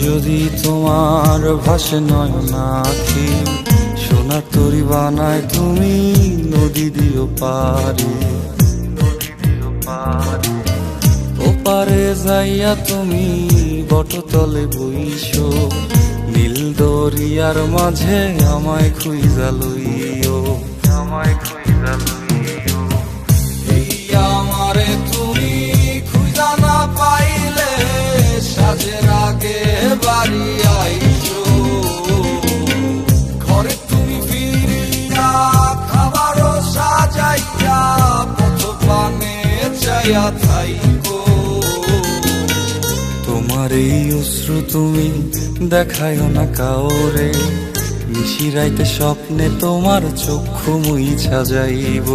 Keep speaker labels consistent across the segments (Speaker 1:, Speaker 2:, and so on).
Speaker 1: যদি তোমার ভাসে নয়নাখি, সোনার তরি বানায় তুমি নদী দিও পারে। ওপারে যাইয়া তুমি বটতলে বইসো, নীল দরিয়ার মাঝে আমায় খুঁজা লইও, আমায় খুঁজা লইও। এই আমারে তুমি খুঁজা না পাইলে সাজের আগে বাড়ি আইসো, ঘরে তুমি ফিরিয়া খাবারও সাজাইয়া পথ পানে চাইয়া থাইকো। তোমার এই অশ্রু তুমি দেখায়ও না কাউরে, নিশিরাইতে স্বপ্নে তোমার চক্ষু মুইছা যাইব।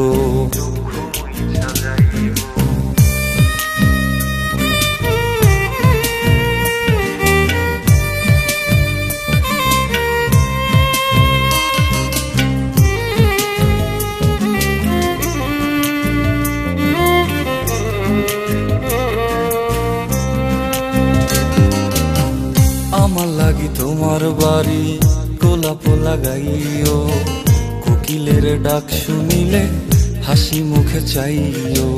Speaker 1: আমার লাগি তোমার বাড়ি গোলাপ লাগাইও, কোকিলের ডাক শুনিলে হাসি মুখে চাইও,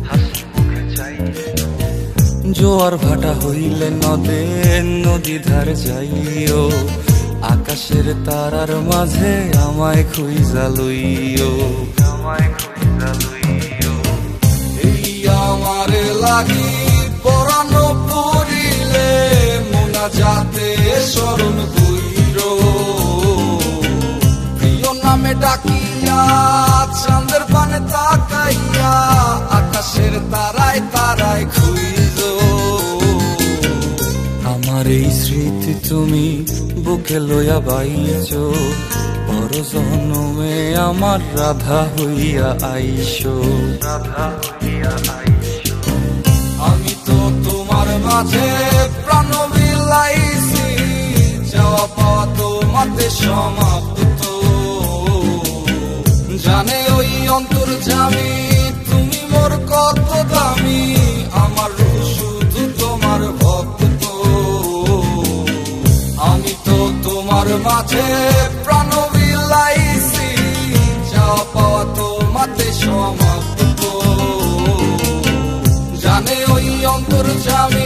Speaker 1: হাসি মুখে চাইও। জোয়ার ভাটা হইলে নদে নদী ধার যাইও, আকাশের তারার মাঝে আমায় খুঁজা লইও, আমায় খুঁজা লইও। এই আমারে লাগি পরানো পড়িলে যাতে স্মরণ কইর, প্রিয় নামে ডাকিয়া চাঁদের পানে তাকাইয়া আকাশের তারায় তারায় খুঁজ। আমার এই স্মৃতি তুমি বুকে লইয়া বাইছো, বড় জনমে আমার রাধা হইয়া আইসো, রাধা হইয়া আইসো। আমি তো তোমার মাঝে প্রাণ বিলাইছি, যাওয়া পাওয়া তোমাতে সমাপ্ত। জানে ওই অন্তর্যামী তুমি মোর কত দামি, আমার রূহ শুধু তোমার ভক্ত। আমি তো তোমার মাঝে প্রাণ বিলাইছি, যাওয়া পাওয়া তোমাতে সমাপ্ত। জানে ওই অন্তর্যামী